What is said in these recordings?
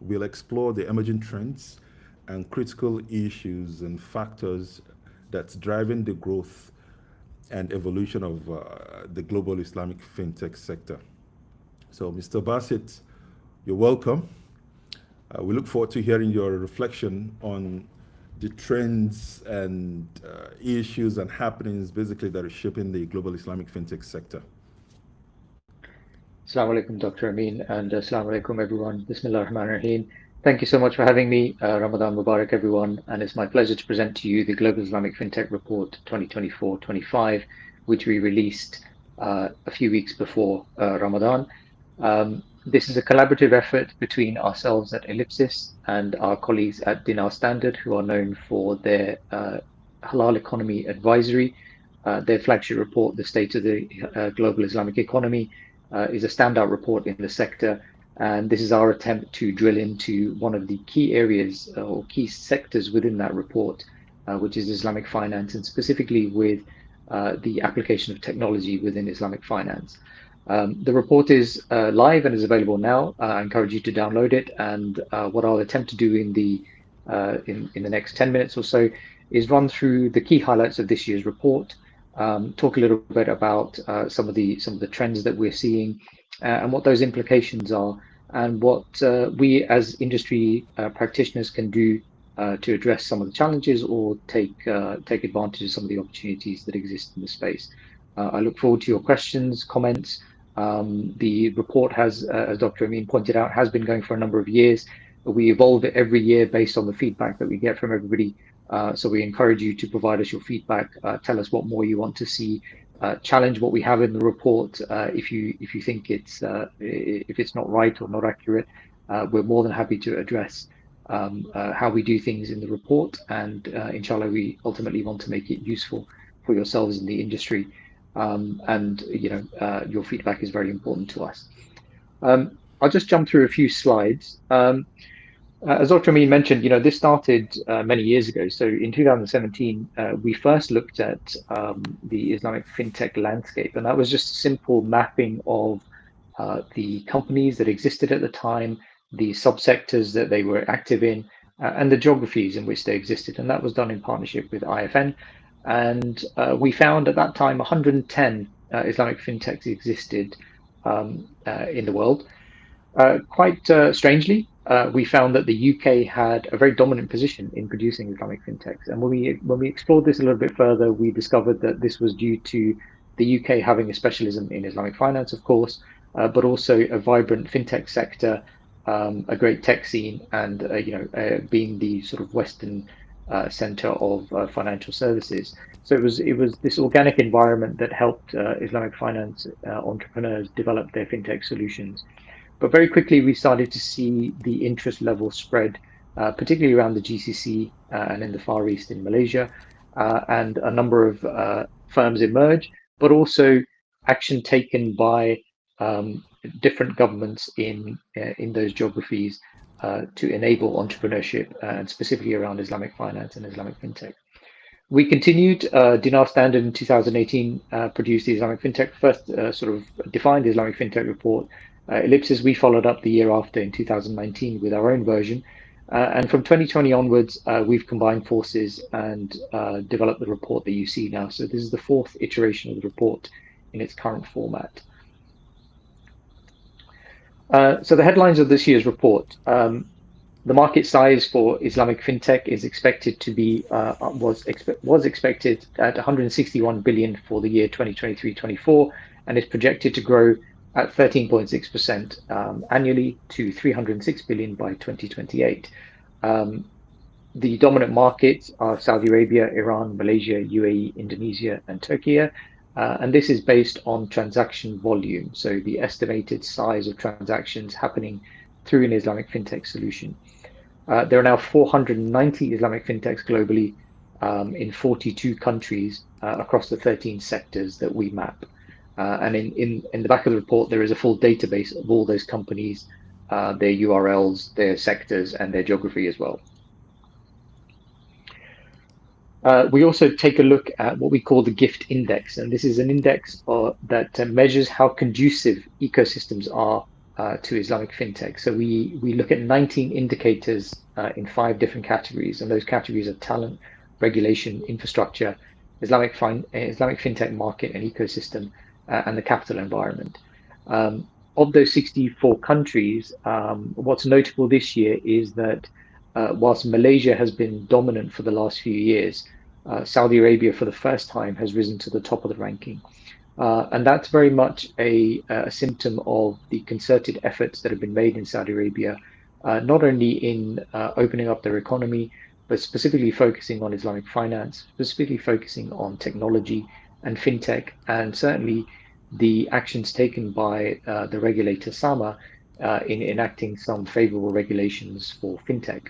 we'll explore the emerging trends and critical issues and factors that's driving the growth and evolution of the global Islamic fintech sector. So, Mr. Bassett, you're welcome. We look forward to hearing your reflection on the trends and issues and happenings basically that are shaping the global Islamic fintech sector. Assalamu alaikum, Dr. Amin, and assalamu alaikum, everyone. Bismillah ar-Rahman ar-Rahim. Thank you so much for having me. Ramadan Mubarak, everyone. And it's my pleasure to present to you the Global Islamic FinTech Report 2024-25, which we released a few weeks before Ramadan. This is a collaborative effort between ourselves at Ellipsis and our colleagues at Dinar Standard, who are known for their Halal Economy Advisory. Their flagship report, The State of the Global Islamic Economy, is a standout report in the sector. And this is our attempt to drill into one of the key areas or key sectors within that report, which is Islamic finance, and specifically with the application of technology within Islamic finance. The report is live and is available now. I encourage you to download it. And what I'll attempt to do in the next 10 minutes or so is run through the key highlights of this year's report, talk a little bit about some of the trends that we're seeing and what those implications are, and what we as industry practitioners can do to address some of the challenges or take advantage of some of the opportunities that exist in the space. I look forward to your questions, comments. The report has, as Dr. Amin pointed out, has been going for a number of years. We evolve it every year based on the feedback that we get from everybody. So we encourage you to provide us your feedback, tell us what more you want to see, challenge what we have in the report. If you think if it's not right or not accurate, we're more than happy to address how we do things in the report. And inshallah, we ultimately want to make it useful for yourselves in the industry. And your feedback is very important to us. I'll just jump through a few slides. As Dr. Amin mentioned, this started many years ago. So in 2017, we first looked at the Islamic fintech landscape, and that was just a simple mapping of the companies that existed at the time, the subsectors that they were active in, and the geographies in which they existed. And that was done in partnership with IFN. And we found at that time 110 Islamic fintechs existed in the world. Quite strangely, we found that the UK had a very dominant position in producing Islamic fintechs. And when we explored this a little bit further, we discovered that this was due to the UK having a specialism in Islamic finance, of course, but also a vibrant fintech sector, a great tech scene, and being the sort of Western center of financial services. So it was this organic environment that helped Islamic finance entrepreneurs develop their fintech solutions. But very quickly, we started to see the interest level spread, particularly around the GCC and in the Far East in Malaysia, and a number of firms emerge, but also action taken by different governments in those geographies to enable entrepreneurship, and specifically around Islamic finance and Islamic fintech. We continued. Dinar Standard in 2018 produced the Islamic fintech, first sort of defined the Islamic fintech report. Ellipsis, we followed up the year after in 2019 with our own version. And from 2020 onwards, we've combined forces and developed the report that you see now. So this is the fourth iteration of the report in its current format. So the headlines of this year's report. The market size for Islamic fintech is expected to be was expected at 161 billion for the year 2023-24, and is projected to grow at 13.6% annually to 306 billion by 2028. The dominant markets are Saudi Arabia, Iran, Malaysia, UAE, Indonesia, and Turkey. And this is based on transaction volume, so the estimated size of transactions happening through an Islamic fintech solution. There are now 490 Islamic fintechs globally in 42 countries across the 13 sectors that we map. And in the back of the report, there is a full database of all those companies, their URLs, their sectors, and their geography as well. We also take a look at what we call the GIFT Index, and this is an index that measures how conducive ecosystems are to Islamic fintech. So we look at 19 indicators in 5 different categories, and those categories are talent, regulation, infrastructure, Islamic fintech market and ecosystem, and the capital environment. Of those 64 countries, what's notable this year is that whilst Malaysia has been dominant for the last few years, Saudi Arabia for the first time has risen to the top of the ranking. And that's very much a symptom of the concerted efforts that have been made in Saudi Arabia, not only in opening up their economy, but specifically focusing on Islamic finance, specifically focusing on technology and fintech, and certainly the actions taken by the regulator SAMA in enacting some favorable regulations for fintech.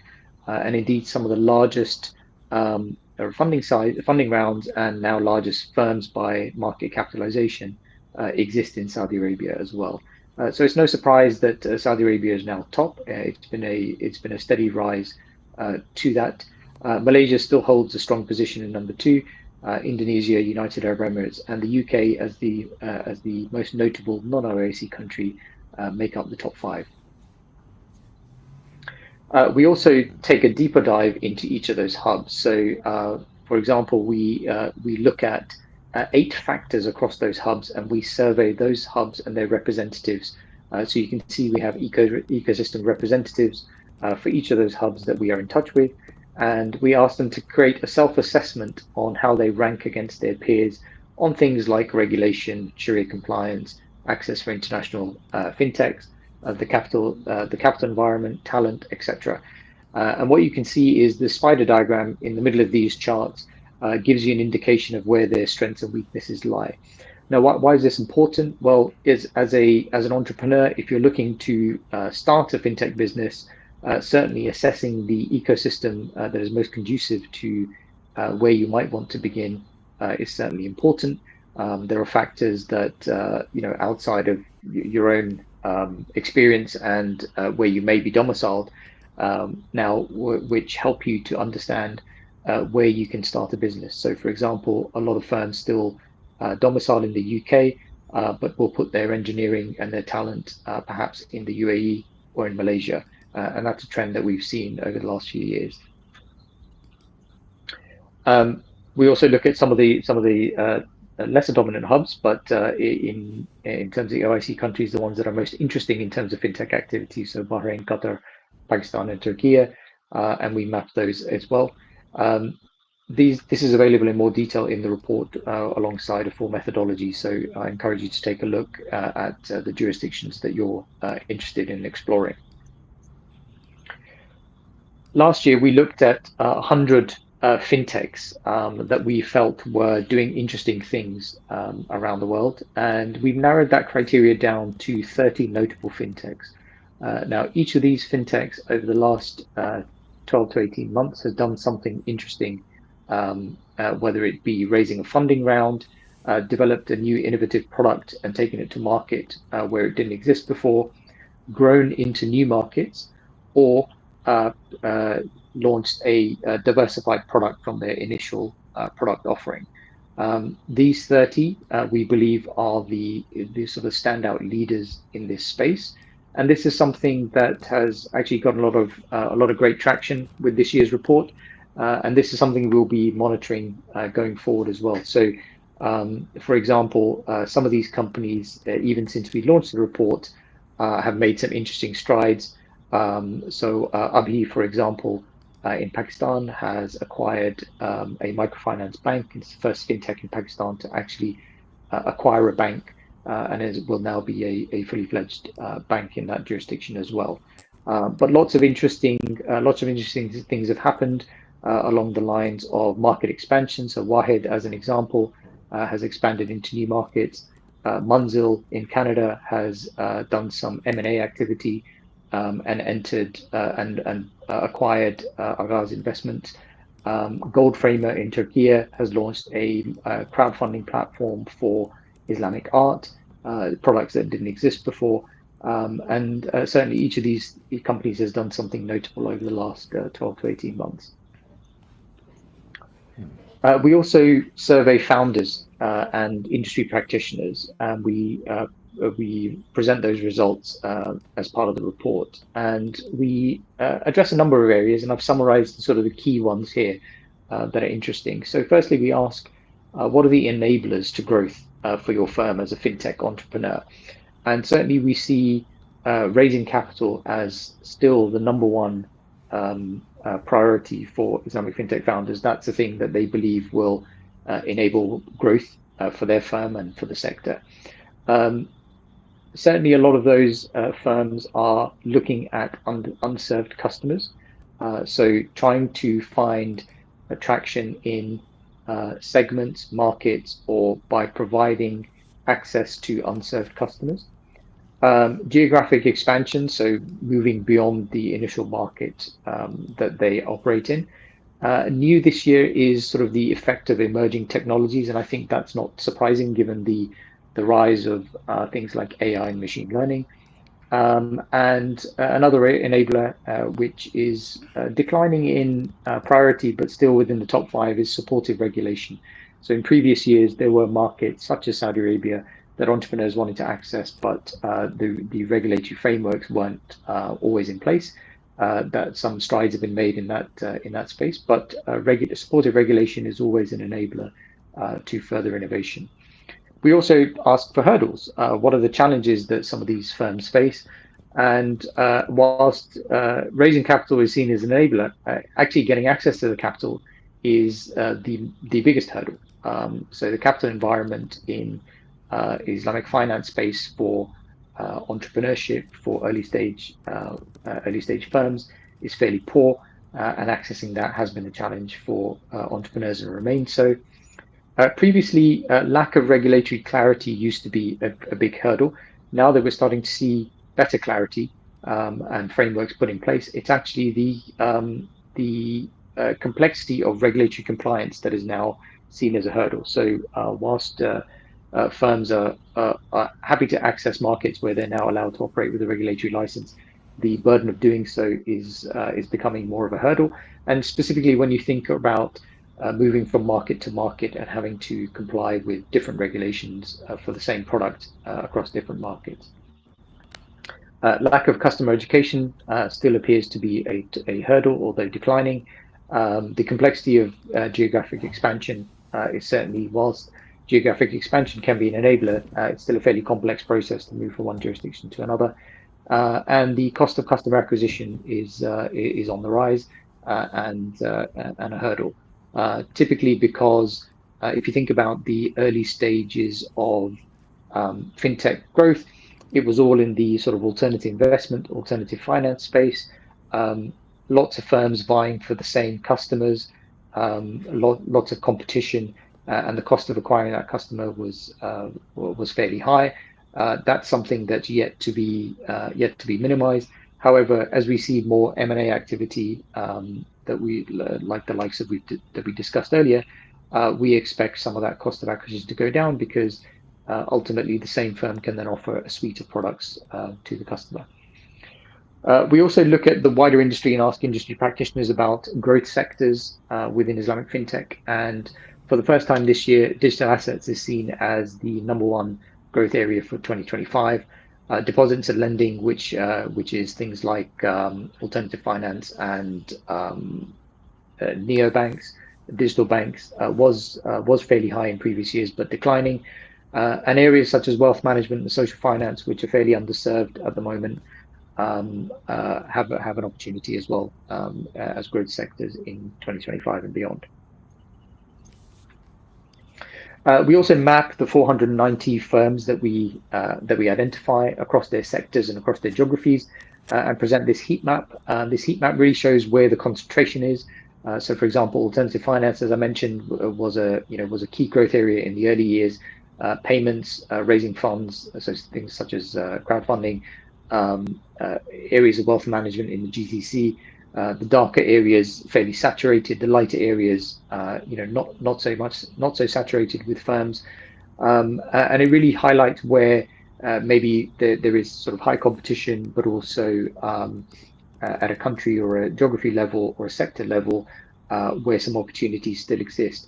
And indeed, some of the largest funding rounds and now largest firms by market capitalization exist in Saudi Arabia as well. So it's no surprise that Saudi Arabia is now top. It's been a steady rise to that. Malaysia still holds a strong position in number 2. Indonesia, United Arab Emirates, and the UK as the most notable non-OIC country make up the top 5. We also take a deeper dive into each of those hubs. So, for example, we look at 8 factors across those hubs, and we survey those hubs and their representatives. So you can see we have ecosystem representatives for each of those hubs that we are in touch with, and we ask them to create a self-assessment on how they rank against their peers on things like regulation, Sharia compliance, access for international fintechs, the capital environment, talent, etc. And what you can see is the spider diagram in the middle of these charts gives you an indication of where their strengths and weaknesses lie. Now, why is this important? Well, as an entrepreneur, if you're looking to start a fintech business, certainly assessing the ecosystem that is most conducive to where you might want to begin is certainly important. There are factors that outside of your own experience and where you may be domiciled now, which help you to understand where you can start a business. So, for example, a lot of firms still domicile in the UK, but will put their engineering and their talent perhaps in the UAE or in Malaysia. And that's a trend that we've seen over the last few years. We also look at some of the lesser dominant hubs, but in terms of the OIC countries, the ones that are most interesting in terms of fintech activity, so Bahrain, Qatar, Pakistan, and Turkey, and we map those as well. This is available in more detail in the report alongside a full methodology, so I encourage you to take a look at the jurisdictions that you're interested in exploring. Last year, we looked at 100 fintechs that we felt were doing interesting things around the world, and we've narrowed that criteria down to 30 notable fintechs. Now, each of these fintechs over the last 12 to 18 months has done something interesting, whether it be raising a funding round, developed a new innovative product and taken it to market where it didn't exist before, grown into new markets, or launched a diversified product from their initial product offering. These 30, we believe, are the sort of standout leaders in this space, and this is something that has actually got a lot of great traction with this year's report, and this is something we'll be monitoring going forward as well. So, for example, some of these companies, even since we launched the report, have made some interesting strides. So Abhi, for example, in Pakistan has acquired a microfinance bank. It's the first fintech in Pakistan to actually acquire a bank, and it will now be a fully fledged bank in that jurisdiction as well. But lots of interesting things have happened along the lines of market expansion. So Wahed, as an example, has expanded into new markets. Munzil in Canada has done some M&A activity and entered and acquired Agaz Investments. Goldframer in Turkey has launched a crowdfunding platform for Islamic art, products that didn't exist before. And certainly each of these companies has done something notable over the last 12 to 18 months. We also survey founders and industry practitioners, and we we present those results as part of the report, and we address a number of areas, and I've summarized sort of the key ones here that are interesting. So firstly, we ask, what are the enablers to growth for your firm as a fintech entrepreneur? And certainly we see raising capital as still the number one priority for Islamic fintech founders. That's the thing that they believe will enable growth for their firm and for the sector. Certainly a lot of those firms are looking at unserved customers. So trying to find attraction in segments, markets, or by providing access to unserved customers. Geographic expansion, so moving beyond the initial market that they operate in. New this year is sort of the effect of emerging technologies, and I think that's not surprising given the rise of things like AI and machine learning. And another enabler, which is declining in priority, but still within the top 5, is supportive regulation. So in previous years, there were markets such as Saudi Arabia that entrepreneurs wanted to access, but the regulatory frameworks weren't always in place. That some strides have been made in that space, but supportive regulation is always an enabler to further innovation. We also ask for hurdles. What are the challenges that some of these firms face? And whilst raising capital is seen as an enabler, actually getting access to the capital is the biggest hurdle. So the capital environment in Islamic finance space for entrepreneurship, for early stage firms, is fairly poor, and accessing that has been a challenge for entrepreneurs and remains so. Previously, lack of regulatory clarity used to be a big hurdle. Now that we're starting to see better clarity and frameworks put in place, it's actually the complexity of regulatory compliance that is now seen as a hurdle. So whilst firms are happy to access markets where they're now allowed to operate with a regulatory license, the burden of doing so is becoming more of a hurdle. And specifically when you think about moving from market to market and having to comply with different regulations for the same product across different markets. Lack of customer education still appears to be a hurdle, although declining. The complexity of geographic expansion is certainly, whilst geographic expansion can be an enabler, it's still a fairly complex process to move from one jurisdiction to another. And the cost of customer acquisition is on the rise and a hurdle. Typically because if you think about the early stages of fintech growth, it was all in the sort of alternative investment, alternative finance space. Lots of firms vying for the same customers, lots of competition, and the cost of acquiring that customer was fairly high. That's something that's yet to be minimized. However, as we see more M&A activity that we like the likes of that we discussed earlier, we expect some of that cost of acquisition to go down because ultimately the same firm can then offer a suite of products to the customer. We also look at the wider industry and ask industry practitioners about growth sectors within Islamic fintech. And for the first time this year, digital assets is seen as the #1 growth area for 2025. Deposits and lending, which is things like alternative finance and neobanks, digital banks, was fairly high in previous years, but declining. And areas such as wealth management and social finance, which are fairly underserved at the moment, have an opportunity as well as growth sectors in 2025 and beyond. We also map the 490 firms that we identify across their sectors and across their geographies, and present this heat map. This heat map really shows where the concentration is. So, for example, alternative finance, as I mentioned, was a key growth area in the early years. Payments, raising funds, so things such as crowdfunding, areas of wealth management in the GCC. The darker areas fairly saturated, the lighter areas not so saturated with firms, and it really highlights where maybe there is sort of high competition, but also at a country or a geography level or a sector level where some opportunities still exist.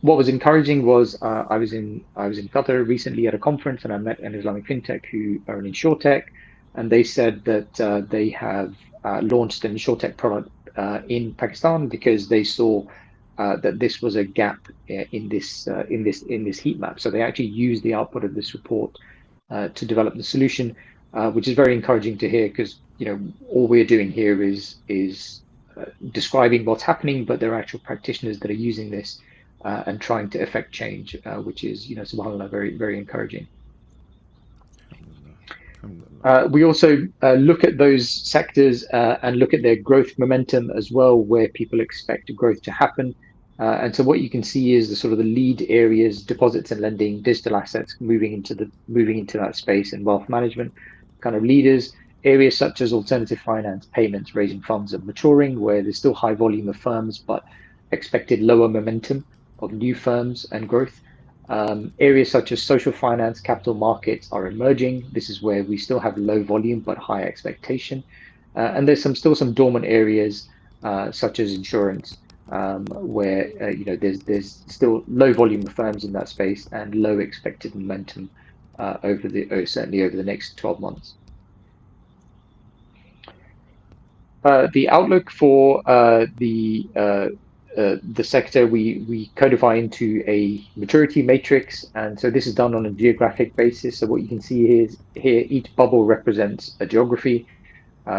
what was encouraging was I was in Qatar recently at a conference, and I met an Islamic fintech who are an insurtech, and they said that they have launched an insurtech product in Pakistan because they saw that this was a gap in this heat map. So they actually used the output of this report to develop the solution, which is very encouraging to hear, because all we're doing here is describing what's happening, but there are actual practitioners that are using this and trying to effect change, which is, subhanAllah, very, very encouraging. We also look at those sectors and look at their growth momentum as well, where people expect growth to happen. And so what you can see is the sort of the lead areas: deposits and lending, digital assets, moving into that space, and wealth management kind of leaders. Areas such as alternative finance, payments, raising funds, and maturing, where there's still high volume of firms, but expected lower momentum of new firms and growth. Areas such as social finance, capital markets are emerging. This is where we still have low volume but high expectation. And there's still some dormant areas such as insurance, where there's still low volume of firms in that space and low expected momentum certainly over the next 12 months. The outlook for the sector, we codify into a maturity matrix, and so this is done on a geographic basis. So what you can see is here each bubble represents a geography.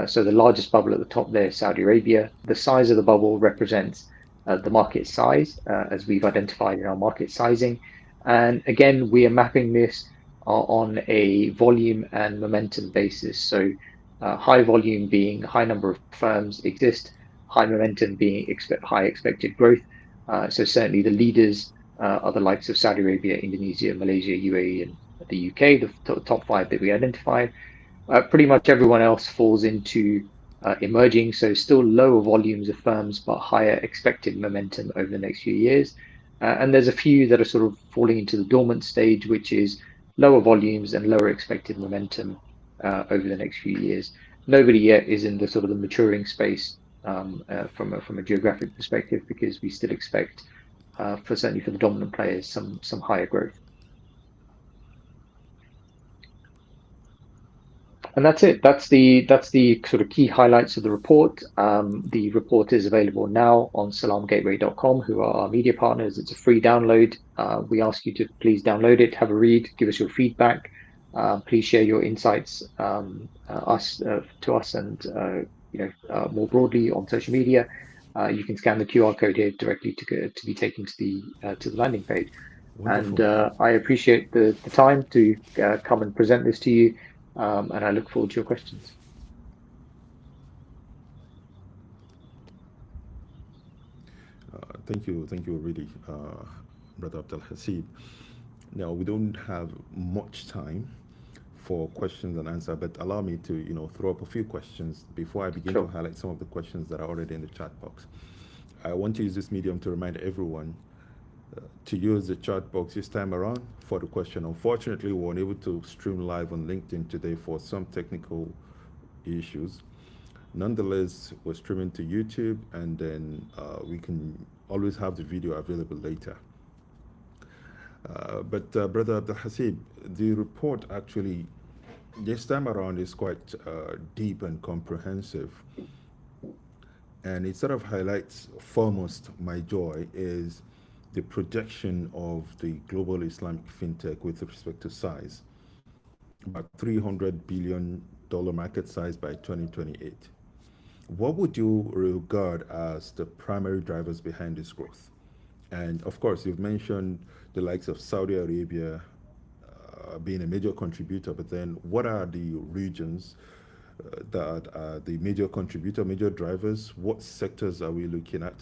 So the largest bubble at the top there is Saudi Arabia. The size of the bubble represents the market size, as we've identified in our market sizing. And again, we are mapping this on a volume and momentum basis. So high volume being high number of firms exist, high momentum being high expected growth. So certainly the leaders are the likes of Saudi Arabia, Indonesia, Malaysia, UAE, and the UK, the top 5 that we identified. Pretty much everyone else falls into emerging, so still lower volumes of firms, but higher expected momentum over the next few years. And there's a few that are sort of falling into the dormant stage, which is lower volumes and lower expected momentum over the next few years. Nobody yet is in the sort of the maturing space from a geographic perspective, because we still expect, certainly for the dominant players, some higher growth. And that's it. That's the sort of key highlights of the report. The report is available now on salamgateway.com, who are our media partners. It's a free download. We ask you to please download it, have a read, give us your feedback. Please share your insights to us and more broadly on social media. You can scan the QR code here directly to be taken to the landing page. Wonderful. And I appreciate the time to come and present this to you. And I look forward to your questions. Thank you, really, Brother Abdel Hasib. Now, we don't have much time for questions and answers, but allow me to throw up a few questions before I begin to highlight some of the questions that are already in the chat box. I want to use this medium to remind everyone to use the chat box this time around for the question. Unfortunately, we weren't able to stream live on LinkedIn today for some technical issues. Nonetheless, we're streaming to YouTube, and then we can always have the video available later. But Brother Abdel Hasib, the report actually this time around is quite deep and comprehensive, and it sort of highlights foremost my joy is the projection of the global Islamic fintech with respect to size, about $300 billion market size by 2028. What would you regard as the primary drivers behind this growth? And of course, you've mentioned the likes of Saudi Arabia being a major contributor, but then what are the regions that are the major contributor, major drivers? What sectors are we looking at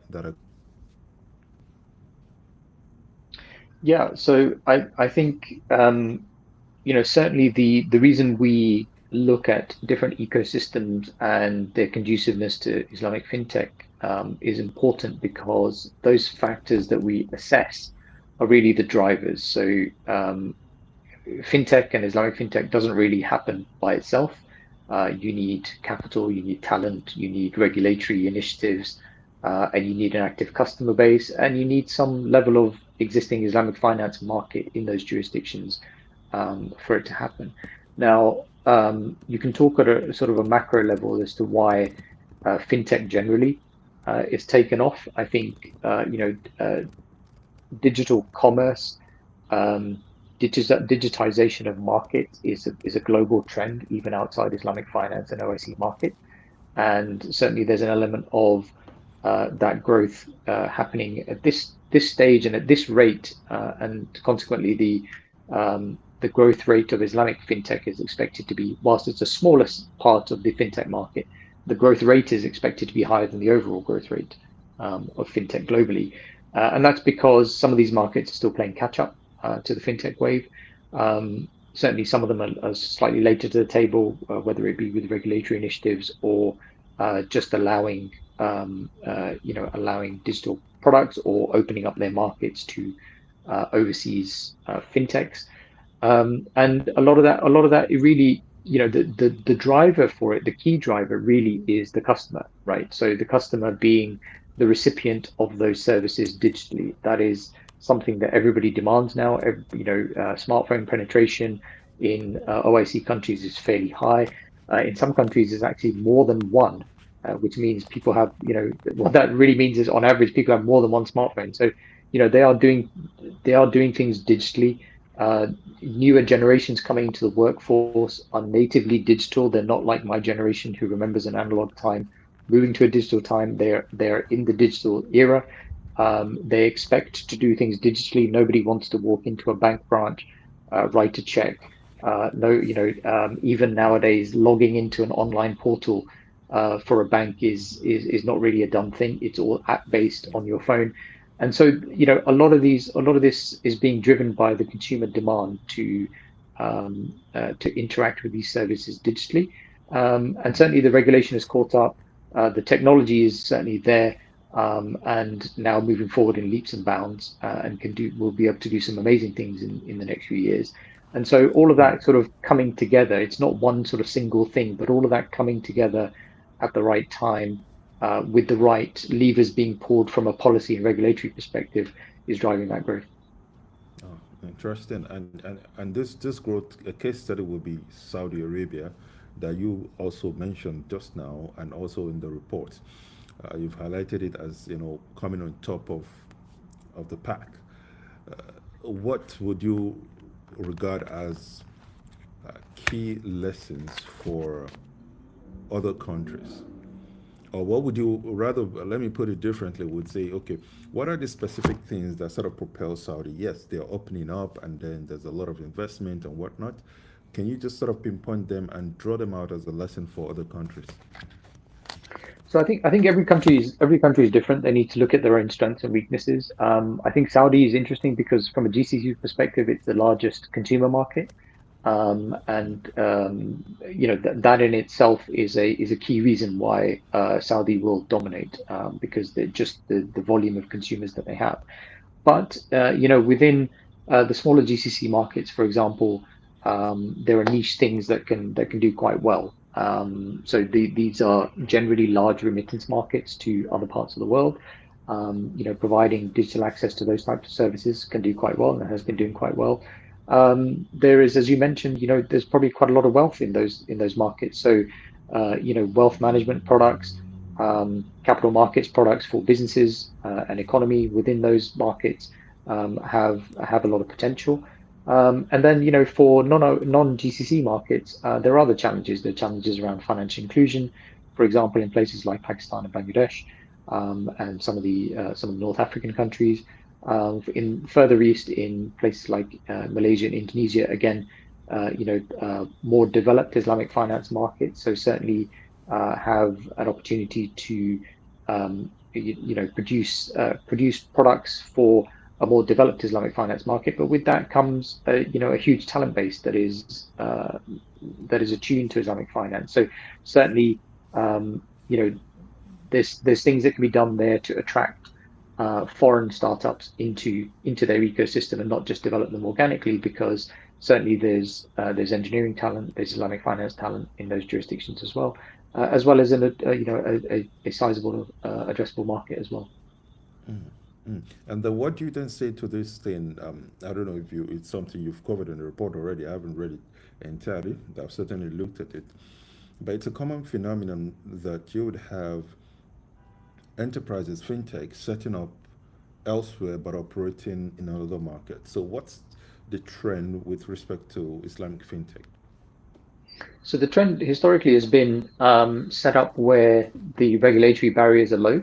that are? Yeah, so I think certainly the reason we look at different ecosystems and their conduciveness to Islamic fintech is important, because those factors that we assess are really the drivers. So fintech and Islamic fintech doesn't really happen by itself. You need capital, you need talent, you need regulatory initiatives, and you need an active customer base, and you need some level of existing Islamic finance market in those jurisdictions for it to happen. Now, you can talk at a sort of a macro level as to why fintech generally is taken off. I think digital commerce, um, digitization of markets is a global trend, even outside Islamic finance and OIC market. And certainly there's an element of that growth happening at this stage and at this rate, and consequently the growth rate of Islamic fintech is expected to be, whilst it's the smallest part of the fintech market, the growth rate is expected to be higher than the overall growth rate of fintech globally. And that's because some of these markets are still playing catch up to the fintech wave. Certainly, some of them are slightly later to the table, whether it be with regulatory initiatives or just allowing allowing digital products or opening up their markets to overseas fintechs. And a lot of that, it really, the driver for it, the key driver really is the customer, right? So the customer being the recipient of those services digitally. That is something that everybody demands now. Smartphone penetration in OIC countries is fairly high. In some countries, it's actually more than one, which means people have, what that really means is on average, people have more than one smartphone. So, they are doing things digitally. Newer generations coming into the workforce are natively digital. They're not like my generation who remembers an analog time. Moving to a digital time, they're in the digital era. They expect to do things digitally. Nobody wants to walk into a bank branch, write a check. No, even nowadays, logging into an online portal for a bank is not really a done thing. It's all app based on your phone. And so, a lot of this is being driven by the consumer demand to interact with these services digitally. And certainly the regulation has caught up. The technology is certainly there, and now moving forward in leaps and bounds, and will be able to do some amazing things in the next few years. And so all of that sort of coming together, it's not one sort of single thing, but all of that coming together at the right time, with the right levers being pulled from a policy and regulatory perspective, is driving that growth. Oh, interesting. And this growth, a case study will be Saudi Arabia, that you also mentioned just now, and also in the report. You've highlighted it as coming on top of the pack. What would you regard as key lessons for other countries? Or what would you rather, let me put it differently, would say, okay, what are the specific things that sort of propel Saudi? Yes, they're opening up and then there's a lot of investment and whatnot. Can you just sort of pinpoint them and draw them out as a lesson for other countries? So I think every country is different. They need to look at their own strengths and weaknesses. I think Saudi is interesting because from a GCC perspective, it's the largest consumer market. And that in itself is a key reason why Saudi will dominate, because just the volume of consumers that they have. But within the smaller GCC markets, for example, there are niche things that can do quite well. So these are generally large remittance markets to other parts of the world. Providing digital access to those types of services can do quite well, and has been doing quite well. There is, as you mentioned, there's probably quite a lot of wealth in those markets. So, wealth management products, capital markets products for businesses and economy within those markets have a lot of potential. And then, for non-GCC markets, there are other challenges. There are challenges around financial inclusion, for example, in places like Pakistan and Bangladesh, and some of the North African countries. In further east, in places like Malaysia and Indonesia, again, more developed Islamic finance markets. So certainly have an opportunity to produce products for a more developed Islamic finance market. But with that comes a huge talent base that is attuned to Islamic finance. So certainly, there's things that can be done there to attract foreign startups into their ecosystem and not just develop them organically, because certainly there's engineering talent, there's Islamic finance talent in those jurisdictions as well. as well as a sizable addressable market as well. And then what do you then say to this thing? I don't know if it's something you've covered in the report already. I haven't read it entirely. I've certainly looked at it. But it's a common phenomenon that you would have enterprises, fintech, setting up elsewhere but operating in another market. So what's the trend with respect to Islamic fintech? So the trend historically has been set up where the regulatory barriers are low.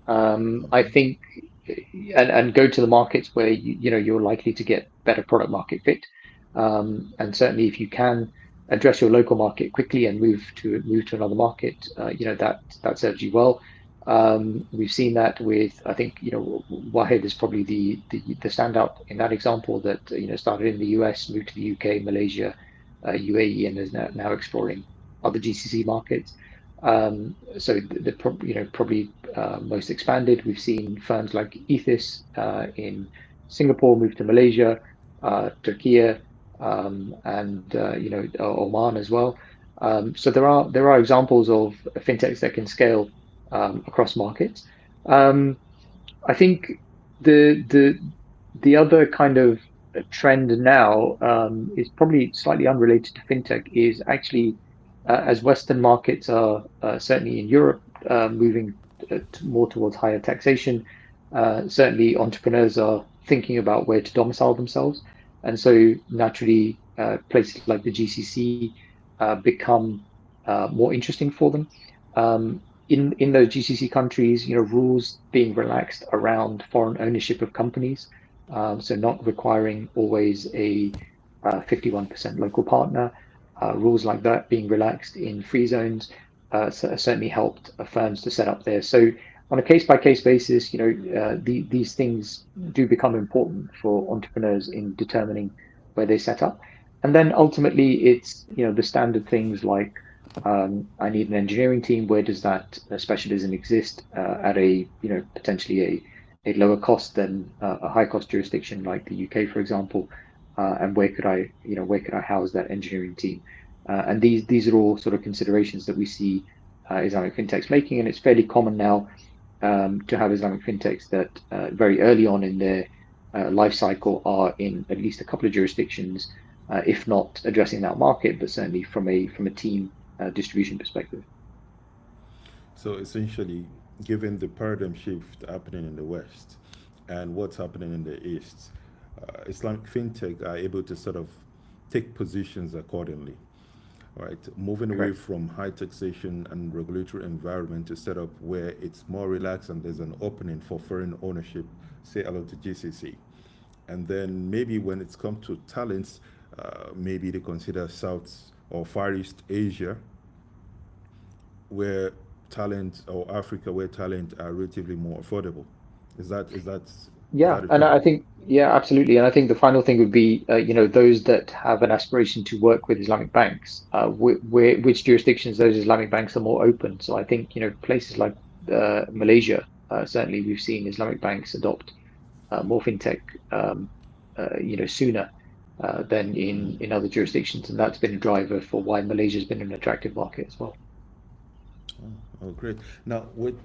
I think, and go to the markets where you're likely to get better product market fit. And certainly, if you can address your local market quickly and move to another market, that serves you well. We've seen that with, I think, Wahed is probably the standout in that example that started in the US, moved to the UK, Malaysia, UAE, and is now exploring other GCC markets. So probably most expanded. We've seen firms like Ethis in Singapore move to Malaysia, Turkey, and Oman as well. So there are examples of fintechs that can scale across markets. I think the other kind of trend now is probably slightly unrelated to fintech, is actually as Western markets are certainly in Europe moving more towards higher taxation. Certainly, entrepreneurs are thinking about where to domicile themselves, and so naturally, places like the GCC become more interesting for them. In those GCC countries, rules being relaxed around foreign ownership of companies, so not requiring always a 51% local partner. Rules like that being relaxed in free zones certainly helped firms to set up there. So on a case-by-case basis, these things do become important for entrepreneurs in determining where they set up. And then ultimately, it's the standard things like I need an engineering team. Where does that specialism exist at a potentially a lower cost than a high cost jurisdiction like the UK, for example? And where could I house that engineering team? And these are all sort of considerations that we see Islamic fintechs making, and it's fairly common now to have Islamic fintechs that very early on in their life cycle are in at least a couple of jurisdictions, if not addressing that market, but certainly from a team distribution perspective. So essentially, given the paradigm shift happening in the West and what's happening in the East, Islamic fintech are able to sort of take positions accordingly, right? Moving away Correct. from high taxation and regulatory environment to set up where it's more relaxed and there's an opening for foreign ownership, say along to GCC. And then maybe when it's come to talents, maybe they consider South or Far East Asia, where talent, or Africa, where talent are relatively more affordable. Is that Yeah, a and trend? I think, yeah, absolutely. And I think the final thing would be, those that have an aspiration to work with Islamic banks, which jurisdictions those Islamic banks are more open. So I think, places like Malaysia, certainly we've seen Islamic banks adopt more fintech, sooner than in other jurisdictions, and that's been a driver for why Malaysia's been an attractive market as well. Oh, great. Now, we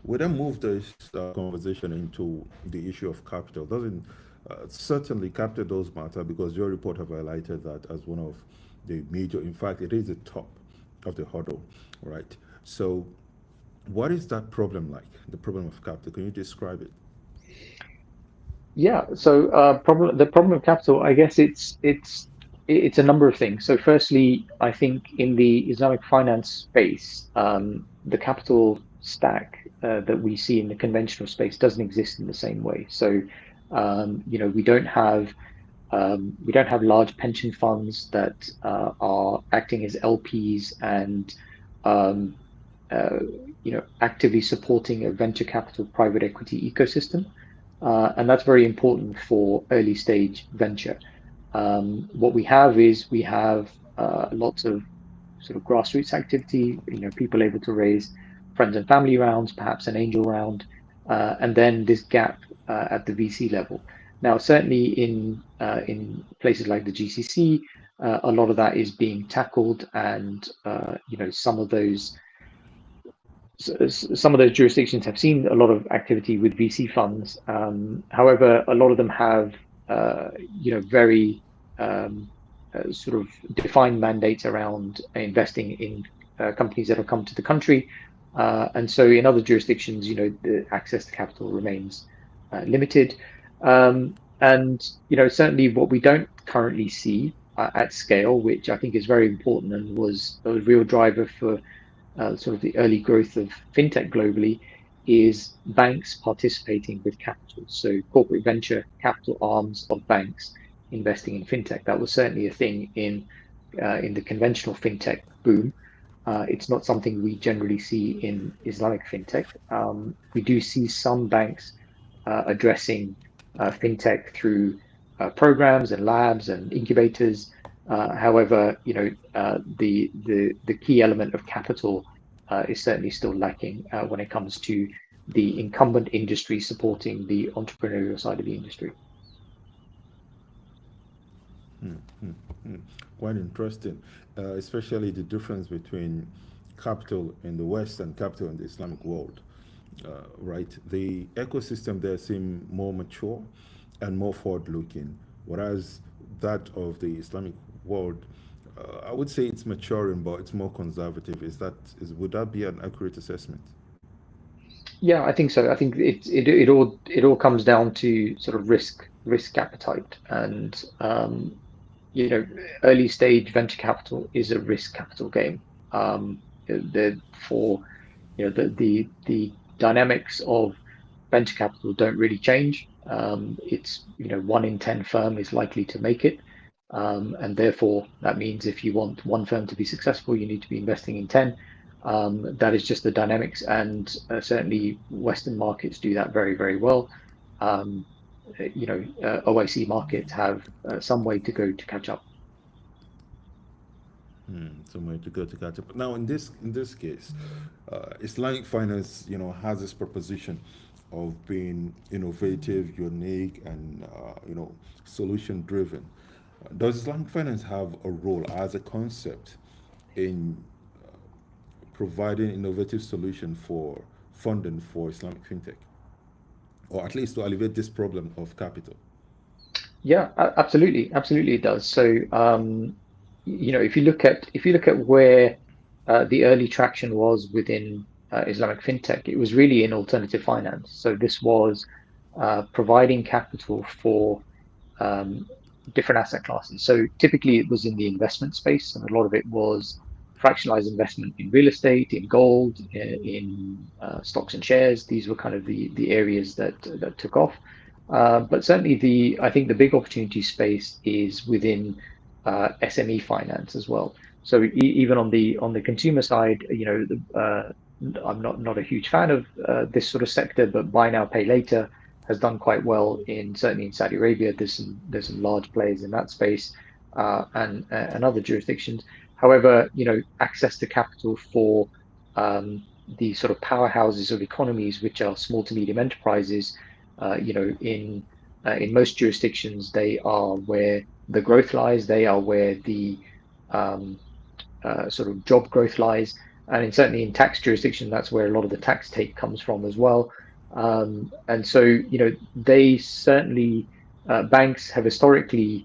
then move this conversation into the issue of capital. Doesn't certainly capital does matter because your report have highlighted that as one of the major. In fact, it is the top of the hurdle, right? So, what is that problem like? The problem of capital? Can you describe it? Yeah, so the problem of capital, I guess it's a number of things. So firstly, I think in the Islamic finance space, the capital stack that we see in the conventional space doesn't exist in the same way. So we don't have large pension funds that are acting as LPs and um, actively supporting a venture capital private equity ecosystem. And that's very important for early stage venture. What we have lots of sort of grassroots activity, people able to raise friends and family rounds, perhaps an angel round, and then this gap at the VC level. Now, certainly in places like the GCC, a lot of that is being tackled, and some of those. some of those jurisdictions have seen a lot of activity with VC funds. However, a lot of them have very sort of defined mandates around investing in companies that have come to the country. And so in other jurisdictions, the access to capital remains limited. And certainly what we don't currently see at scale, which I think is very important and was a real driver for sort of the early growth of fintech globally, is banks participating with capital. So corporate venture capital arms of banks investing in fintech. That was certainly a thing in the conventional fintech boom. It's not something we generally see in Islamic fintech. We do see some banks addressing fintech through programs and labs and incubators. However, the key element of capital is certainly still lacking when it comes to the incumbent industry supporting the entrepreneurial side of the industry. Quite interesting, especially the difference between capital in the West and capital in the Islamic world. Right, the ecosystem there seems more mature and more forward-looking, whereas that of the Islamic world, I would say it's maturing, but it's more conservative. Would that be an accurate assessment? Yeah, I think so. I think it all comes down to sort of risk appetite, and early stage venture capital is a risk capital game. For the dynamics of venture capital don't really change. It's 1 in 10 firm is likely to make it, and therefore that means if you want one firm to be successful, you need to be investing in 10. That is just the dynamics, and certainly Western markets do that very, very well. OIC markets have some way to go to catch up. Some way to go to catch up. Now, in this case, Islamic finance, has this proposition of being innovative, unique, and solution driven. Does Islamic finance have a role as a concept in providing innovative solution for funding for Islamic fintech, or at least to alleviate this problem of capital? Yeah, absolutely, it does. So if you look at where the early traction was within Islamic fintech, it was really in alternative finance. So this was providing capital for different asset classes. So typically it was in the investment space, and a lot of it was fractionalized investment in real estate, in gold, in stocks and shares. These were kind of the areas that took off. But certainly I think the big opportunity space is within SME finance as well. So even on the consumer side, I'm not a huge fan of this sort of sector, but buy now, pay later has done quite well certainly in Saudi Arabia. There's some large players in that space, and other jurisdictions. However, access to capital for the sort of powerhouses of economies, which are small to medium enterprises, in most jurisdictions, they are where the growth lies. They are where the sort of job growth lies, and certainly in tax jurisdiction, that's where a lot of the tax take comes from as well. And so, they certainly banks have historically,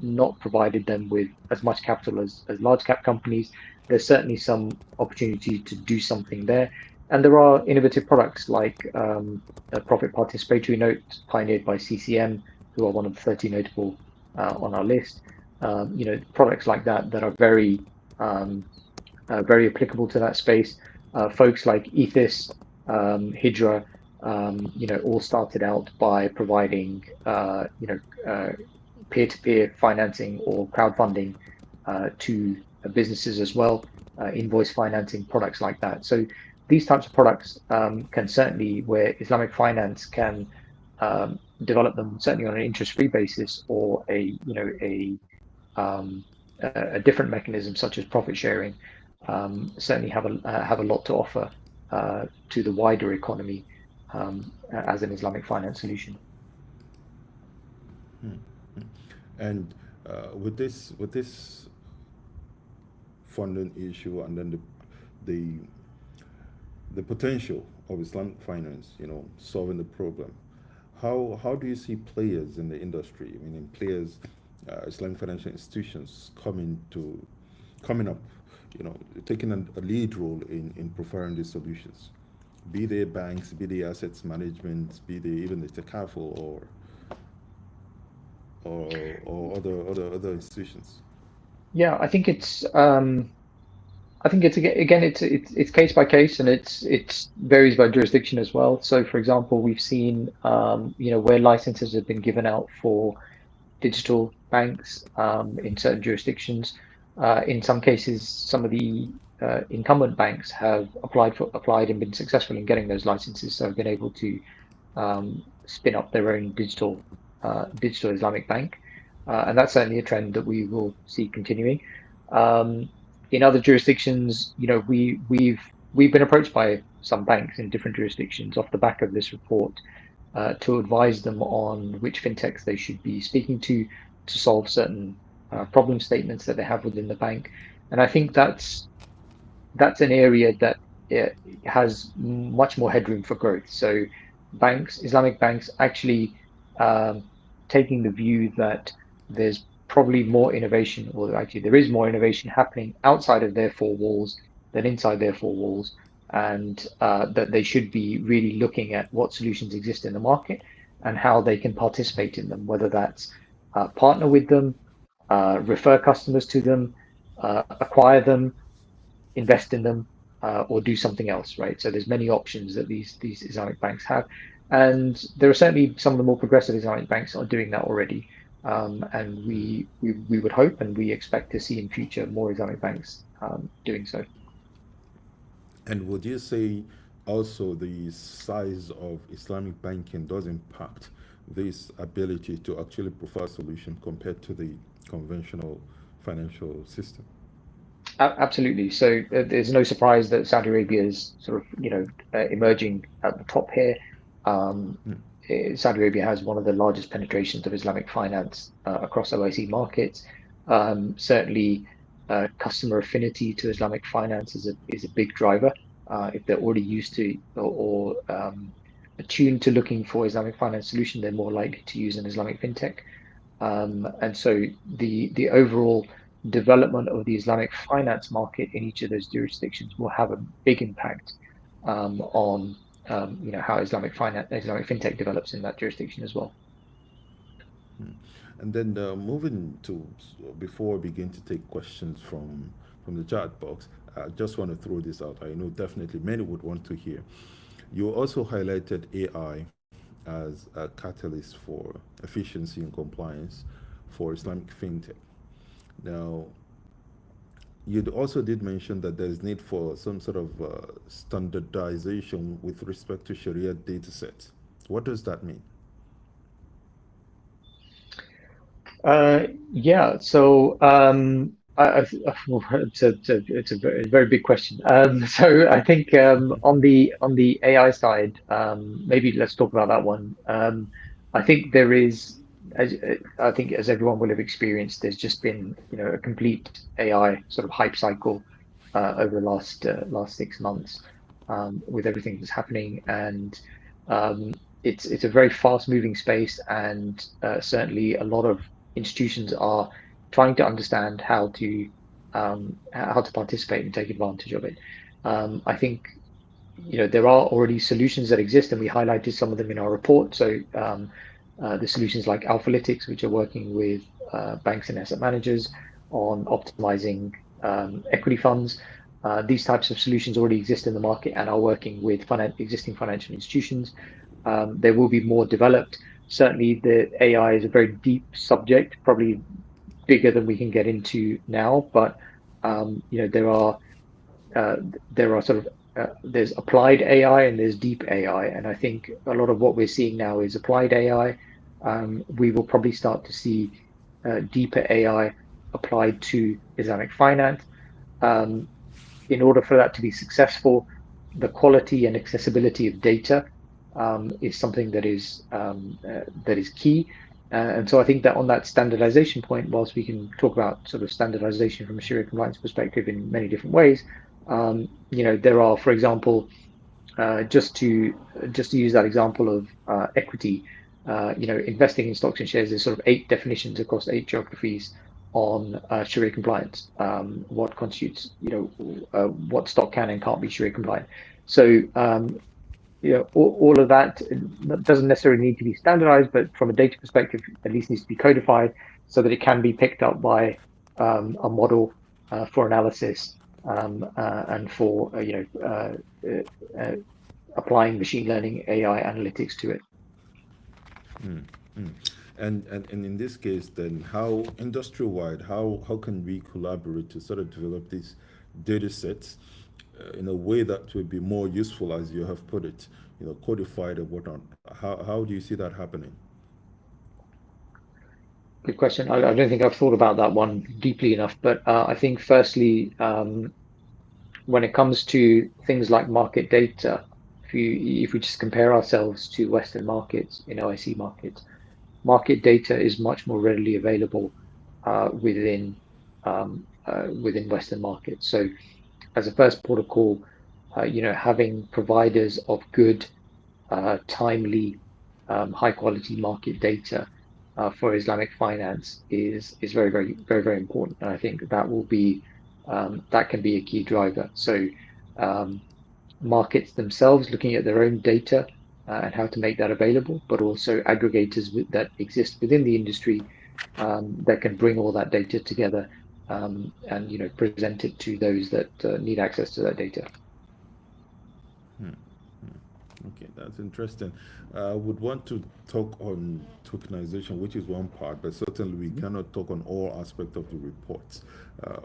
not provided them with as much capital as large cap companies. There's certainly some opportunity to do something there. And there are innovative products like a profit participatory note pioneered by CCM, who are one of the 30 notable on our list. Products like that are very, very applicable to that space. Folks like Ethis, Hijra, all started out by providing, peer-to-peer financing or crowdfunding to businesses as well, invoice financing, products like that. So these types of products can certainly, where Islamic finance can develop them certainly on an interest-free basis, or a different mechanism such as profit sharing, certainly have a lot to offer to the wider economy as an Islamic finance solution. And with this funding issue, and then the the potential of Islamic finance, solving the problem. How do you see players in the industry, meaning players, Islamic financial institutions coming up, taking a lead role in preferring these solutions, be they banks, be they assets management, be they even the takaful or other institutions? Yeah, I think it's again it's case by case, and it's varies by jurisdiction as well. So, for example, we've seen where licenses have been given out for digital banks in certain jurisdictions. In some cases, some of the incumbent banks have applied and been successful in getting those licenses, so have been able to spin up their own digital Islamic bank, and that's certainly a trend that we will see continuing. Um, in other jurisdictions, we've been approached by some banks in different jurisdictions off the back of this report to advise them on which fintechs they should be speaking to solve certain problem statements that they have within the bank. And I think that's an area that has much more headroom for growth. So Islamic banks actually um, taking the view that there's probably more innovation, or actually there is more innovation happening outside of their four walls than inside their four walls, and that they should be really looking at what solutions exist in the market and how they can participate in them, whether that's partner with them, refer customers to them, acquire them, invest in them, or do something else, right? So there's many options that these Islamic banks have, and there are certainly some of the more progressive Islamic banks are doing that already. And we would hope and we expect to see in future more Islamic banks doing so. And would you say also the size of Islamic banking does impact this ability to actually provide solution compared to the conventional financial system? Absolutely. So there's no surprise that Saudi Arabia is sort of, emerging at the top here. Um, Mm. Saudi Arabia has one of the largest penetrations of Islamic finance across OIC markets. Certainly, customer affinity to Islamic finance is a big driver. If they're already used to or attuned to looking for Islamic finance solution, they're more likely to use an Islamic fintech. And so the overall development of the Islamic finance market in each of those jurisdictions will have a big impact on how Islamic fintech develops in that jurisdiction as well. And then moving to before we begin to take questions from the chat box, I just want to throw this out. I know definitely many would want to hear. You also highlighted AI as a catalyst for efficiency and compliance for Islamic fintech. Now, you also did mention that there is need for some sort of standardization with respect to Sharia data sets. What does that mean? Yeah, so it's a very big question. So I think on the AI side, maybe let's talk about that one. I think there is, as I think as everyone will have experienced, there's just been a complete AI sort of hype cycle over the last 6 months with everything that's happening, and um, it's a very fast moving space, and certainly a lot of institutions are trying to understand how to participate and take advantage of it. I think there are already solutions that exist, and we highlighted some of them in our report. So the solutions like Alphalytics, which are working with banks and asset managers on optimizing equity funds. These types of solutions already exist in the market and are working with existing financial institutions. There will be more developed. Certainly, the AI is a very deep subject, probably bigger than we can get into now. But uh, there are sort of there's applied AI and there's deep AI, and I think a lot of what we're seeing now is applied AI. We will probably start to see deeper AI applied to Islamic finance. Um, in order for that to be successful, the quality and accessibility of data is something that is key. And so I think that on that standardization point, whilst we can talk about sort of standardization from a Sharia compliance perspective in many different ways, there are, for example, just to use that example of equity, investing in stocks and shares, there's sort of 8 definitions across 8 geographies on Sharia compliance. What constitutes, what stock can and can't be Sharia compliant. So all of that doesn't necessarily need to be standardized, but from a data perspective, at least needs to be codified so that it can be picked up by a model for analysis and for applying machine learning, AI analytics to it. And in this case, then, how industry-wide, how can we collaborate to sort of develop these data sets in a way that will be more useful, as you have put it, codified and whatnot? How do you see that happening? Good question. I don't think I've thought about that one deeply enough, but I think firstly, when it comes to things like market data, if we just compare ourselves to Western markets, OIC markets, market data is much more readily available within Western markets. So, as a first port of call, having providers of good, timely, high quality market data for Islamic finance is very, very, very, very important. And I think that will be that can be a key driver. So markets themselves looking at their own data and how to make that available, but also aggregators that exist within the industry that can bring all that data together and present it to those that need access to that data. Okay, that's interesting. I would want to talk on tokenization, which is one part, but certainly we cannot talk on all aspects of the reports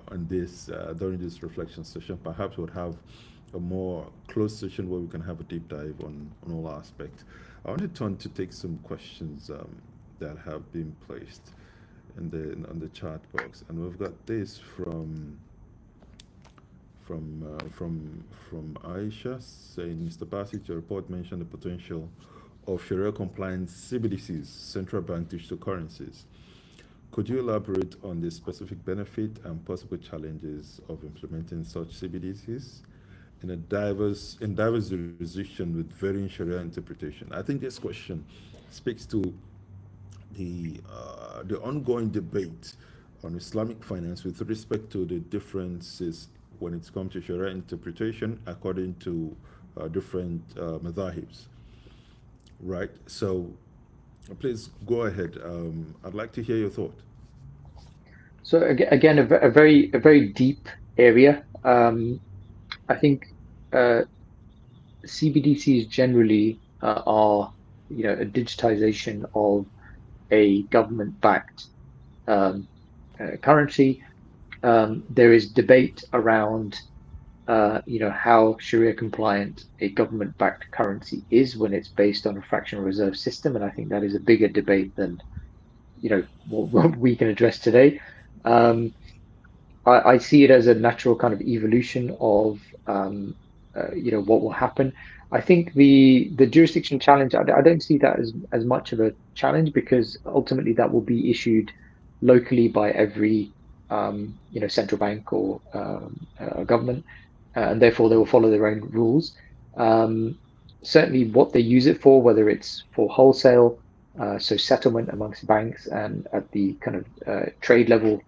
on this during this reflection session. Perhaps we'll have a more closed session where we can have a deep dive on all aspects. I want to turn to take some questions that have been placed on the chat box, and we've got this from Aisha saying, Mr. Bassett, your report mentioned the potential of Sharia compliant CBDCs, central bank digital currencies. Could you elaborate on the specific benefit and possible challenges of implementing such CBDCs in diverse jurisdictions with varying Sharia interpretation? I think this question speaks to the ongoing debate on Islamic finance with respect to the differences when it comes to Sharia interpretation according to different madhahibs, right? So please go ahead. I'd like to hear your thought. So again, a very deep area. I think CBDCs generally are a digitization of a government-backed currency. There is debate around how Sharia compliant a government-backed currency is when it's based on a fractional reserve system, and I think that is a bigger debate than what we can address today. I see it as a natural kind of evolution of what will happen. I think the jurisdiction challenge, I don't see that as much of a challenge, because ultimately that will be issued locally by every central bank or government, and therefore they will follow their own rules. Certainly what they use it for, whether it's for wholesale, so settlement amongst banks and at the kind of trade level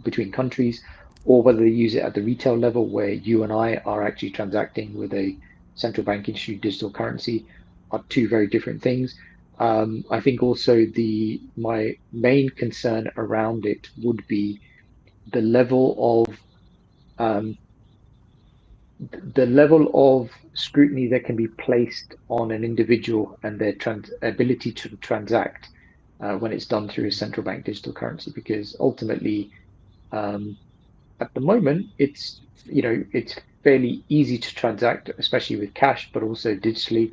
between countries, or whether they use it at the retail level where you and I are actually transacting with a central bank issued digital currency, are two very different things. I think also my main concern around it would be the level of scrutiny that can be placed on an individual and their ability to transact when it's done through a central bank digital currency, because ultimately at the moment it's fairly easy to transact, especially with cash, but also digitally.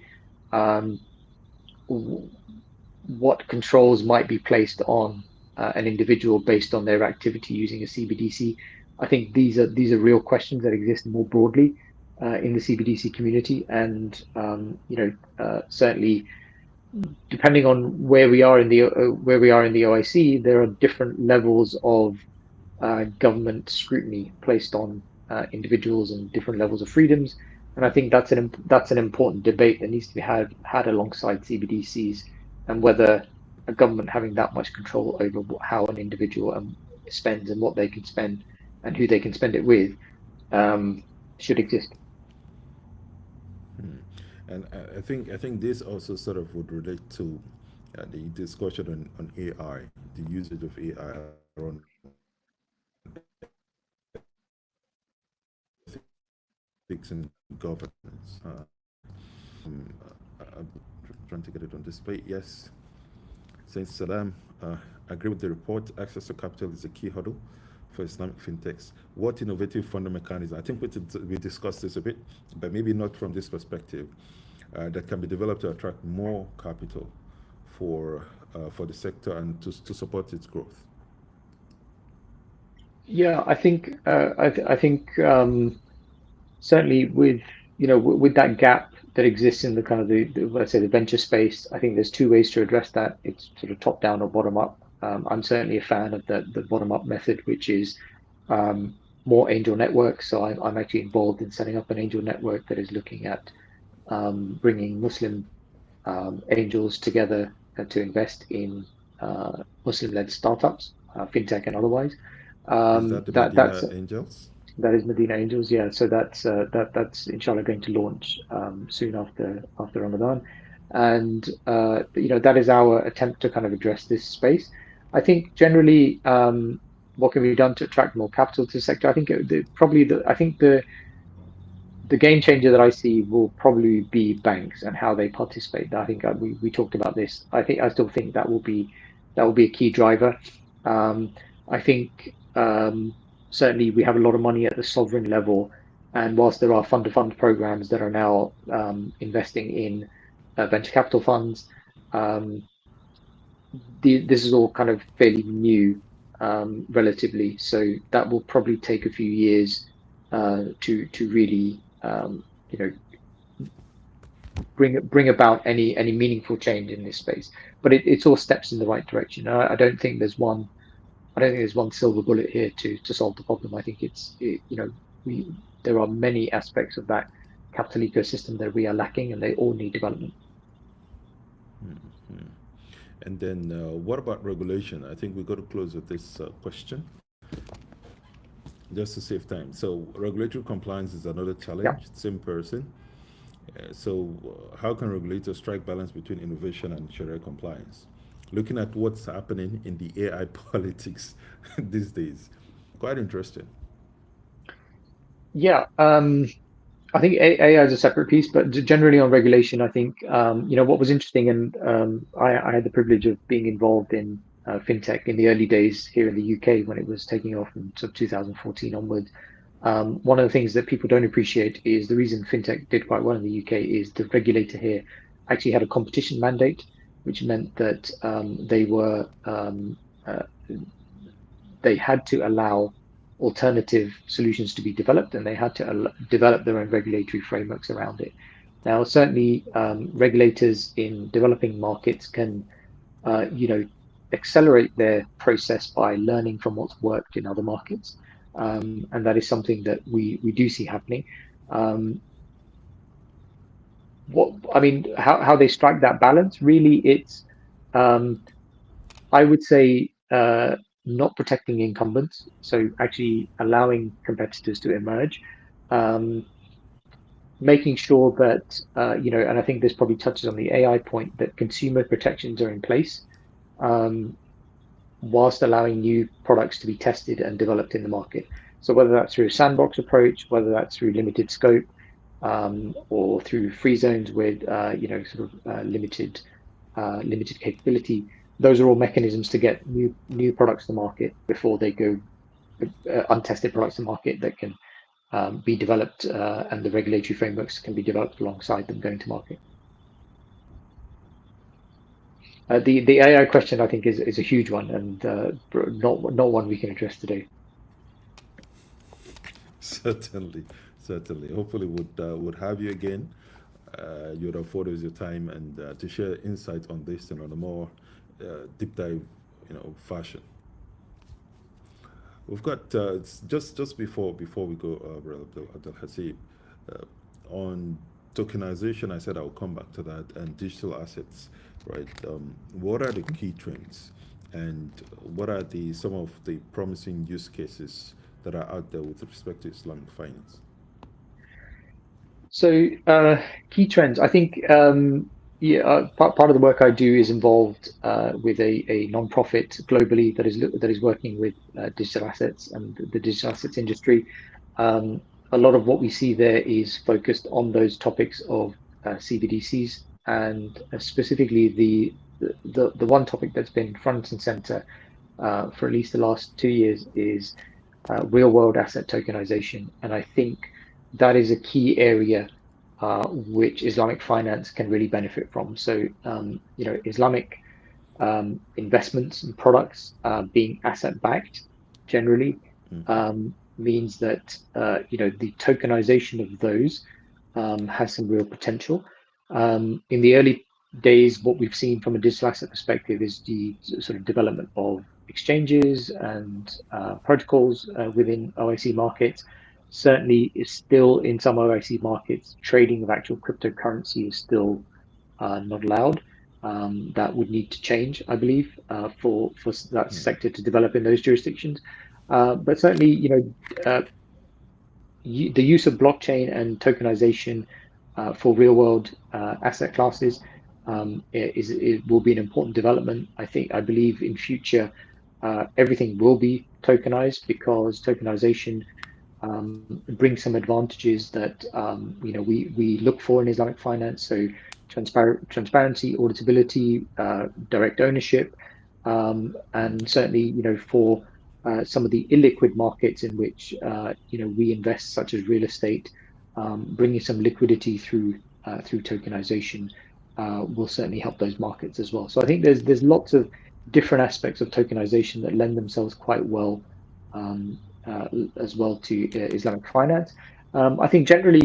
What controls might be placed on an individual based on their activity using a CBDC? I think these are real questions that exist more broadly in the CBDC community, and certainly depending on where we are in the OIC, there are different levels of government scrutiny placed on individuals and different levels of freedoms. And I think that's an important debate that needs to be had alongside CBDCs, and whether a government having that much control over how an individual spends and what they can spend and who they can spend it with should exist. And I think this also sort of would relate to the discussion on AI, the usage of AI around ethics and governance. I'm trying to get it on display. Yes, Saint Salam, agree with the report. Access to capital is a key hurdle for Islamic fintechs. What innovative funding mechanisms? I think we discussed this a bit, but maybe not from this perspective, that can be developed to attract more capital for the sector and to support its growth. Yeah, I think certainly with with that gap that exists in the kind of let's say the venture space, I think there's two ways to address that. It's sort of top down or bottom up. I'm certainly a fan of the bottom up method, which is more angel networks. So I'm actually involved in setting up an angel network that is looking at bringing Muslim angels together to invest in Muslim-led startups, fintech and otherwise. Is that the That's Medina Angels? that is Medina Angels, yeah. So that's inshallah going to launch soon after Ramadan, and that is our attempt to kind of address this space. I think generally, what can be done to attract more capital to the sector? I think the game changer that I see will probably be banks and how they participate. I think we talked about this. I still think that will be a key driver. I think certainly we have a lot of money at the sovereign level, and whilst there are fund-to-fund programs that are now investing in venture capital funds, this is all kind of fairly new, relatively. So that will probably take a few years to really bring about any meaningful change in this space. But it's all steps in the right direction. I don't think there's one silver bullet here to solve the problem. I think there are many aspects of that capital ecosystem that we are lacking, and they all need development. Mm-hmm. And then what about regulation? I think we got to close with this question just to save time. So regulatory compliance is another challenge. Yeah. Same person. So how can regulators strike balance between innovation and Sharia compliance? Looking at what's happening in the AI politics these days, quite interesting. Yeah. I think AI is a separate piece, but generally on regulation, I think what was interesting, and I had the privilege of being involved in fintech in the early days here in the UK when it was taking off in sort of 2014 onwards. One of the things that people don't appreciate is the reason fintech did quite well in the UK is the regulator here actually had a competition mandate, which meant that they had to allow alternative solutions to be developed, and they had to develop their own regulatory frameworks around it. Now, certainly, regulators in developing markets can, accelerate their process by learning from what's worked in other markets, and that is something that we do see happening. How they strike that balance? Really, it's I would say not protecting incumbents, so actually allowing competitors to emerge, making sure that and I think this probably touches on the AI point, that consumer protections are in place, whilst allowing new products to be tested and developed in the market. So whether that's through a sandbox approach, whether that's through limited scope, or through free zones with limited capability, those are all mechanisms to get new products to market before they go untested products to market that can be developed, and the regulatory frameworks can be developed alongside them going to market. The AI question, I think, is a huge one, and not one we can address today. Certainly. Hopefully, would have you again. You would afford us your time and to share insights on this and on a more deep dive, fashion. We've got just before we go, Brother Abdul Hasib, on tokenization, I said I'll come back to that, and digital assets, right? What are the key trends, and what are some of the promising use cases that are out there with respect to Islamic finance? So, key trends. I think yeah, part of the work I do is involved with a non-profit globally that is working with digital assets and the digital assets industry. Um, a lot of what we see there is focused on those topics of CBDCs, and specifically the one topic that's been front and center for at least the last 2 years is real world asset tokenization. And I think that is a key area which Islamic finance can really benefit from. So, Islamic investments and products being asset backed generally means that, the tokenization of those has some real potential. In the early days, what we've seen from a digital asset perspective is the sort of development of exchanges and protocols within OIC markets. Certainly, is still in some OIC markets, trading of actual cryptocurrency is still not allowed. That would need to change, I believe, for that sector to develop in those jurisdictions. But certainly, the use of blockchain and tokenization for real world asset classes it will be an important development. I believe in future everything will be tokenized because tokenization brings some advantages that we look for in Islamic finance. So transparency, auditability, direct ownership, and certainly for some of the illiquid markets in which we invest, such as real estate, bringing some liquidity through tokenization will certainly help those markets as well. So I think there's lots of different aspects of tokenization that lend themselves quite well um, as well to Islamic finance. I think generally,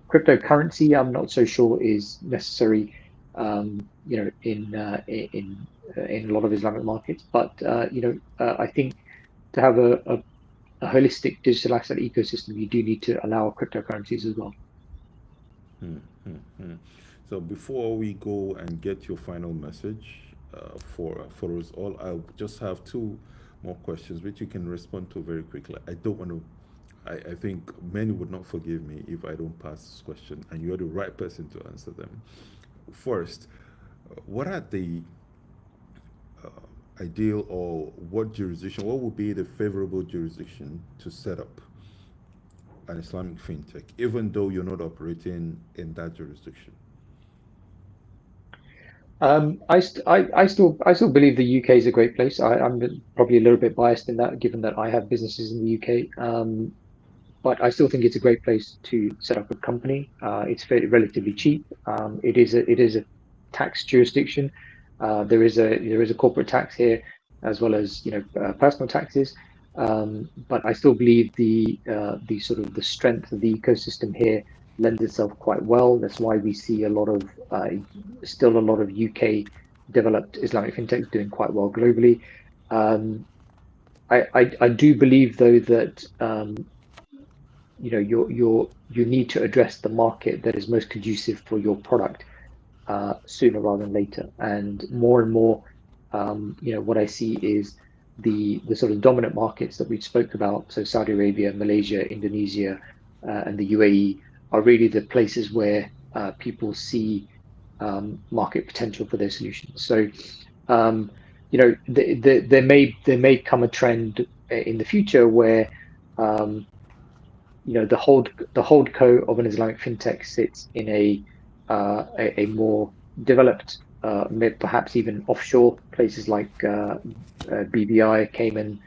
cryptocurrency, I'm not so sure is necessary, in a lot of Islamic markets. But I think to have a holistic digital asset ecosystem, you do need to allow cryptocurrencies as well. Hmm, hmm, hmm. So before we go and get your final message for us all, I just have two more questions which you can respond to very quickly. I don't want to. I think many would not forgive me if I don't pass this question, and you're the right person to answer them. First, what are the ideal, or what jurisdiction? What would be the favorable jurisdiction to set up an Islamic fintech, even though you're not operating in that jurisdiction? I still believe the UK is a great place. I'm probably a little bit biased in that, given that I have businesses in the UK. But I still think it's a great place to set up a company. It's relatively cheap. It is a tax jurisdiction. There is a corporate tax here, as well as personal taxes. But I still believe the sort of the strength of the ecosystem here lends itself quite well. That's why we see still a lot of UK developed Islamic fintechs doing quite well globally. Um, I do believe though that you need to address the market that is most conducive for your product sooner rather than later. And more, what I see is the sort of dominant markets that we spoke about. So Saudi Arabia, Malaysia, Indonesia, and the UAE are really the places where people see market potential for their solutions. So, there may come a trend in the future where um, the hold co of an Islamic fintech sits in a more developed, perhaps even offshore places like BVI, Cayman,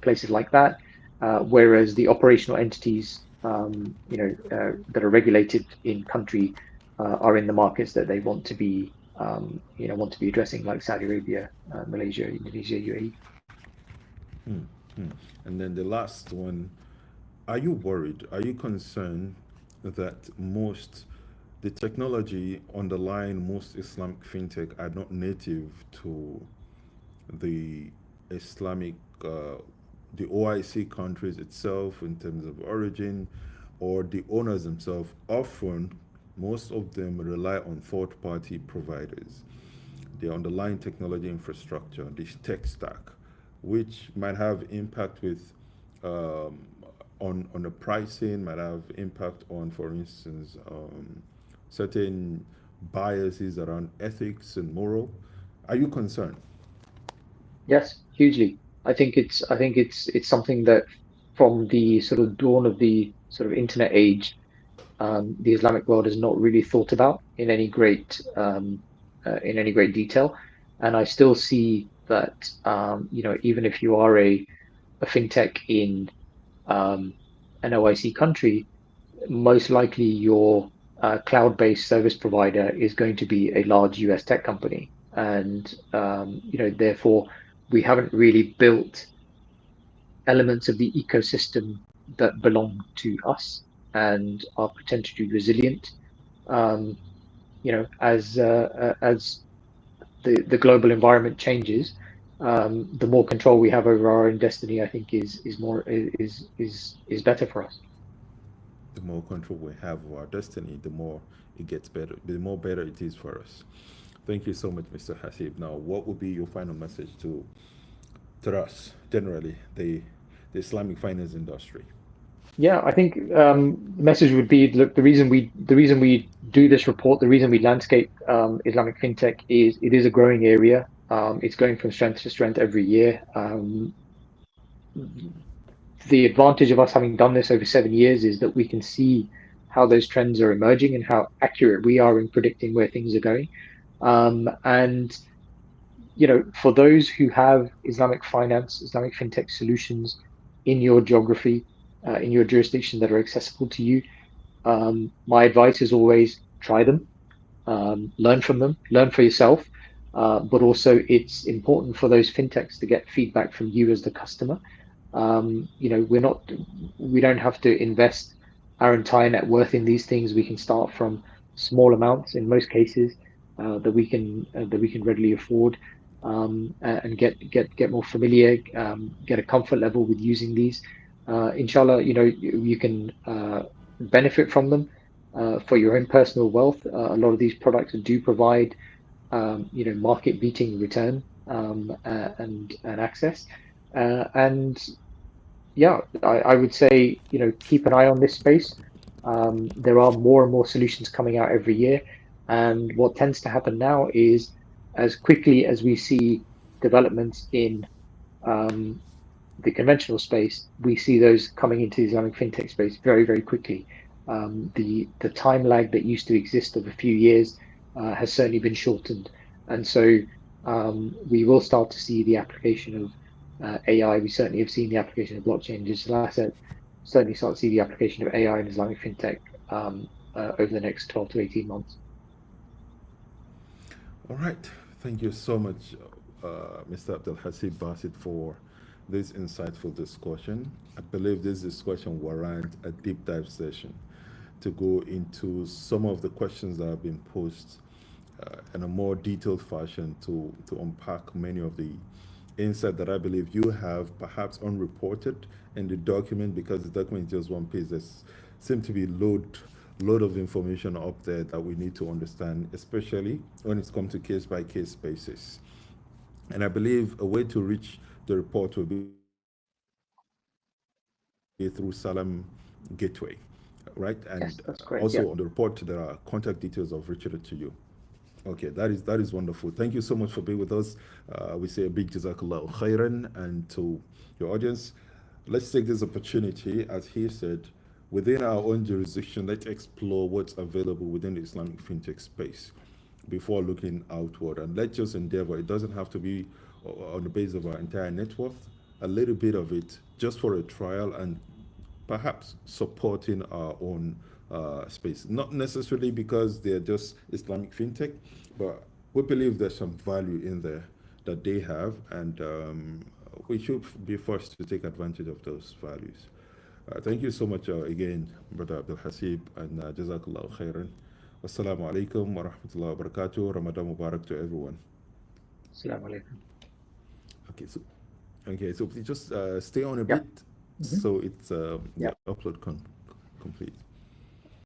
places like that. Whereas the operational entities, that are regulated in country, are in the markets that they want to be addressing, like Saudi Arabia, Malaysia, Indonesia, UAE. Hmm, hmm. And then the last one, are you worried? Are you concerned that the technology underlying most Islamic fintech are not native to the Islamic, the OIC countries itself in terms of origin? or the owners themselves, often most of them rely on third-party providers, the underlying technology infrastructure, this tech stack, which might have impact with on the pricing, might have impact on, for instance, certain biases around ethics and moral. Are you concerned? Yes, hugely. I think it's something that from the sort of dawn of the sort of internet age, the Islamic world has not really thought about in any great detail. And I still see that even if you are a fintech in um, an OIC country, most likely your cloud-based service provider is going to be a large US tech company, and therefore we haven't really built elements of the ecosystem that belong to us and are potentially resilient. Um, as the global environment changes, the more control we have over our own destiny, I think, is better for us. The more control we have of our destiny, the more it gets better, the more better it is for us. Thank you so much, Mr. Hasib. Now, what would be your final message to us, generally, the Islamic finance industry? Yeah, I think the message would be, look, the reason we do this report, the reason we landscape Islamic fintech is it is a growing area. It's going from strength to strength every year. The advantage of us having done this over 7 years is that we can see how those trends are emerging and how accurate we are in predicting where things are going. And for those who have Islamic finance, Islamic fintech solutions in your geography, in your jurisdiction that are accessible to you, my advice is always try them, learn from them, learn for yourself. But also, it's important for those fintechs to get feedback from you as the customer. We don't have to invest our entire net worth in these things. We can start from small amounts in most cases that we can readily afford, and get more familiar, get a comfort level with using these. Inshallah, you can benefit from them for your own personal wealth. A lot of these products do provide market beating return, and access. And yeah, I would say, keep an eye on this space. There are more and more solutions coming out every year. And what tends to happen now is, as quickly as we see developments in um, the conventional space, we see those coming into the Islamic fintech space very, very quickly. The time lag that used to exist of a few years has certainly been shortened, and so we will start to see the application of AI. We certainly have seen the application of blockchain and digital asset. Certainly start to see the application of AI in Islamic fintech over the next 12 to 18 months. All right. Thank you so much, Mr. Abdul Hasib Basit, for this insightful discussion. I believe this discussion warrants a deep dive session to go into some of the questions that have been posed in a more detailed fashion, to unpack many of the insight that I believe you have, perhaps unreported in the document, because the document is just one page. There's seem to be load of information up there that we need to understand, especially when it's come to case by case basis. And I believe a way to reach the report will be through Salam Gateway, right? Yes, And that's correct. Yeah. also on the report, there are contact details of Richard to you. Okay, that is wonderful. Thank you so much for being with us. We say a big jazakallah khairan, and to your audience, let's take this opportunity, as he said, within our own jurisdiction, let's explore what's available within the Islamic fintech space before looking outward. And let's just endeavor. It doesn't have to be on the base of our entire net worth. A little bit of it just for a trial, and perhaps supporting our own space. Not necessarily because they're just Islamic fintech, but we believe there's some value in there that they have, and we should be forced to take advantage of those values. Thank you so much again, Brother Abdul Hasib, and Jazakallah khairan. Wassalamu alaikum wa rahmatullahi wa barakatuh. Ramadan Mubarak to everyone. Assalamu alaikum. Okay, so please just stay on a Yeah. bit, so it's Yeah. the upload complete.